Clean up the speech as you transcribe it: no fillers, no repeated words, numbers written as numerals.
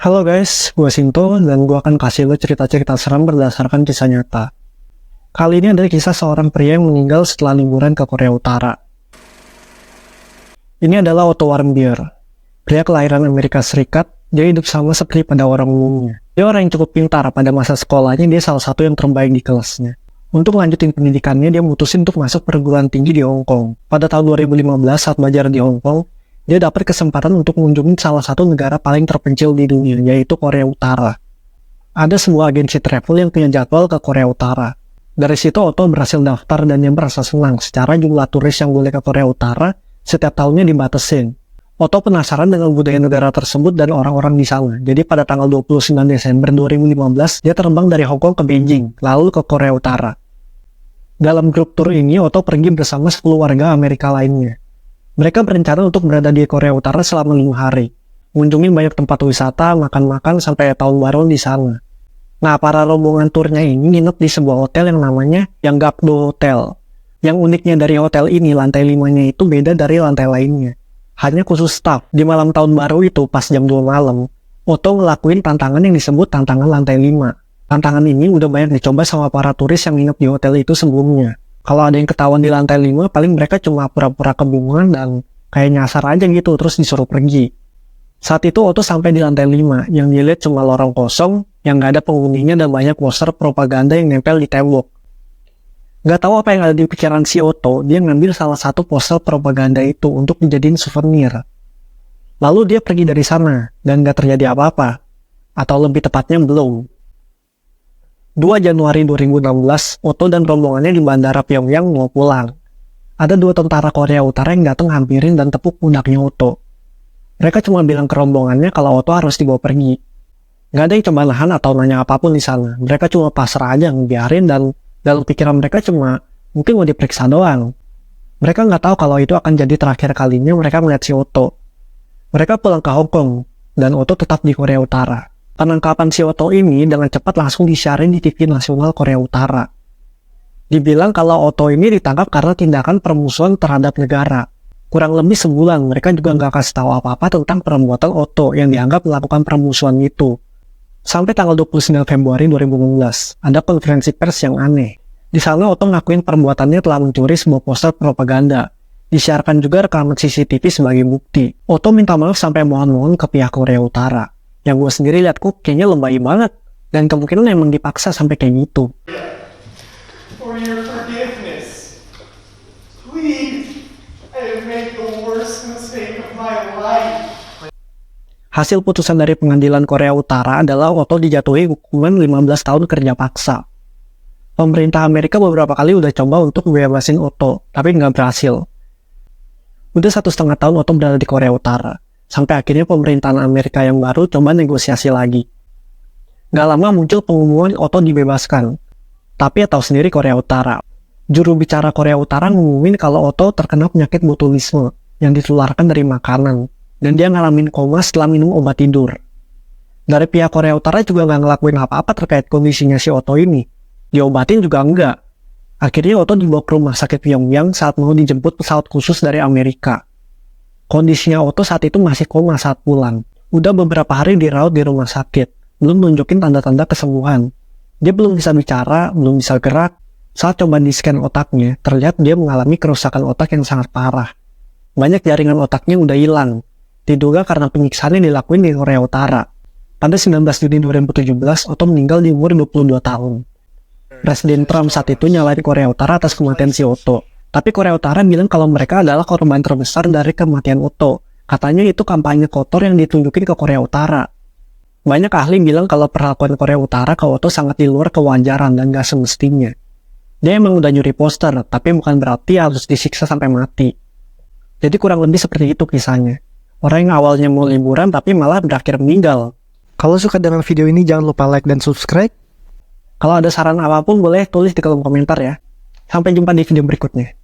Halo guys, gue Sinto dan gue akan kasih lo cerita-cerita seram berdasarkan kisah nyata. Kali ini adalah kisah seorang pria yang meninggal setelah liburan ke Korea Utara. Ini adalah Otto Warmbier, pria kelahiran Amerika Serikat. Dia hidup sama seperti pada orang umumnya. Dia orang yang cukup pintar. Pada masa sekolahnya dia salah satu yang terbaik di kelasnya. Untuk lanjutin pendidikannya, dia mutusin untuk masuk perguruan tinggi di Hong Kong. Pada tahun 2015 saat belajar di Hong Kong, dia dapat kesempatan untuk mengunjungi salah satu negara paling terpencil di dunia, yaitu Korea Utara. Ada sebuah agensi travel yang punya jadwal ke Korea Utara. Dari situ Otto berhasil daftar dan dia merasa senang secara jumlah turis yang boleh ke Korea Utara setiap tahunnya dibatasin. Otto penasaran dengan budaya negara tersebut dan orang-orang di sana. Jadi pada tanggal 29 Desember 2015, dia terbang dari Hong Kong ke Beijing, lalu ke Korea Utara. Dalam grup tur ini, Otto pergi bersama 10 warga Amerika lainnya. Mereka berencana untuk berada di Korea Utara selama 5 hari. Mengunjungi banyak tempat wisata, makan-makan, sampai tahun baru di sana. Nah, para rombongan turnya ini nginep di sebuah hotel yang namanya Yanggakdo Hotel. Yang uniknya dari hotel ini, lantai 5-nya itu beda dari lantai lainnya. Hanya khusus staff. Di malam tahun baru itu, pas jam 2 malam, Otto ngelakuin tantangan yang disebut tantangan lantai 5. Tantangan ini udah banyak dicoba sama para turis yang nginep di hotel itu sebelumnya. Kalau ada yang ketahuan di lantai 5, paling mereka cuma pura-pura kebingungan dan kayak nyasar aja gitu, terus disuruh pergi. Saat itu Otto sampai di lantai 5, yang dilihat cuma lorong kosong, yang gak ada penghuninya dan banyak poster propaganda yang nempel di tembok. Gak tahu apa yang ada di pikiran si Otto, dia ngambil salah satu poster propaganda itu untuk dijadiin souvenir. Lalu dia pergi dari sana, dan gak terjadi apa-apa. Atau lebih tepatnya belum. 2 Januari 2016, Otto dan rombongannya di Bandara Pyongyang mau pulang. Ada 2 tentara Korea Utara yang datang hampirin dan tepuk pundaknya Otto. Mereka cuma bilang ke rombongannya kalau Otto harus dibawa pergi. Gak ada yang coba nahan atau nanya apapun di sana. Mereka cuma pasrah aja ngebiarin dan dalam pikiran mereka cuma mungkin mau diperiksa doang. Mereka nggak tahu kalau itu akan jadi terakhir kalinya mereka melihat si Otto. Mereka pulang ke Hong Kong dan Otto tetap di Korea Utara. Penangkapan si Otto ini dengan cepat langsung disiarin di TV nasional Korea Utara. Dibilang kalau Otto ini ditangkap karena tindakan permusuhan terhadap negara. Kurang lebih sebulan mereka juga nggak kasih tahu apa-apa tentang perbuatan Otto yang dianggap melakukan permusuhan itu. Sampai tanggal 29 Februari 2016, ada konferensi pers yang aneh. Di sana Otto ngakuin perbuatannya telah mencuri sebuah poster propaganda. Disiarkan juga rekaman CCTV sebagai bukti. Otto minta maaf sampai mohon-mohon ke pihak Korea Utara. Yang gue sendiri lihat kok kayaknya lebay banget. Dan kemungkinan emang dipaksa sampai kayak gitu. For your forgiveness. Please, I have made the worst mistake of my life. Hasil putusan dari pengadilan Korea Utara adalah Otto dijatuhi hukuman 15 tahun kerja paksa. Pemerintah Amerika beberapa kali udah coba untuk bebasin Otto, tapi nggak berhasil. Udah 1,5 tahun Otto berada di Korea Utara. Sampai akhirnya pemerintahan Amerika yang baru coba negosiasi lagi. Gak lama muncul pengumuman Otto dibebaskan. Tapi tahu sendiri Korea Utara. Juru bicara Korea Utara ngumumin kalau Otto terkena penyakit botulisme yang ditularkan dari makanan. Dan dia ngalamin koma setelah minum obat tidur. Dari pihak Korea Utara juga gak ngelakuin apa-apa terkait kondisinya si Otto ini. Diobatin juga enggak. Akhirnya Otto dibawa ke rumah sakit Pyongyang saat mau dijemput pesawat khusus dari Amerika. Kondisinya Otto saat itu masih koma saat pulang. Udah beberapa hari dirawat di rumah sakit. Belum nunjukin tanda-tanda kesembuhan. Dia belum bisa bicara, belum bisa gerak. Saat coba di-scan otaknya, terlihat dia mengalami kerusakan otak yang sangat parah. Banyak jaringan otaknya udah hilang. Diduga karena penyiksaan yang dilakuin di Korea Utara. Pada 19 Juni 2017, Otto meninggal di umur 22 tahun. Presiden Trump saat itu nyalain Korea Utara atas kematian si Otto. Tapi Korea Utara bilang kalau mereka adalah korban terbesar dari kematian Otto. Katanya itu kampanye kotor yang ditunjukin ke Korea Utara. Banyak ahli bilang kalau perlakuan Korea Utara ke Otto sangat di luar kewajaran dan gak semestinya. Dia emang udah nyuri poster, tapi bukan berarti harus disiksa sampai mati. Jadi kurang lebih seperti itu kisahnya. Orang yang awalnya mau liburan tapi malah berakhir meninggal. Kalau suka dengan video ini jangan lupa like dan subscribe. Kalau ada saran apapun boleh tulis di kolom komentar ya. Sampai jumpa di video berikutnya.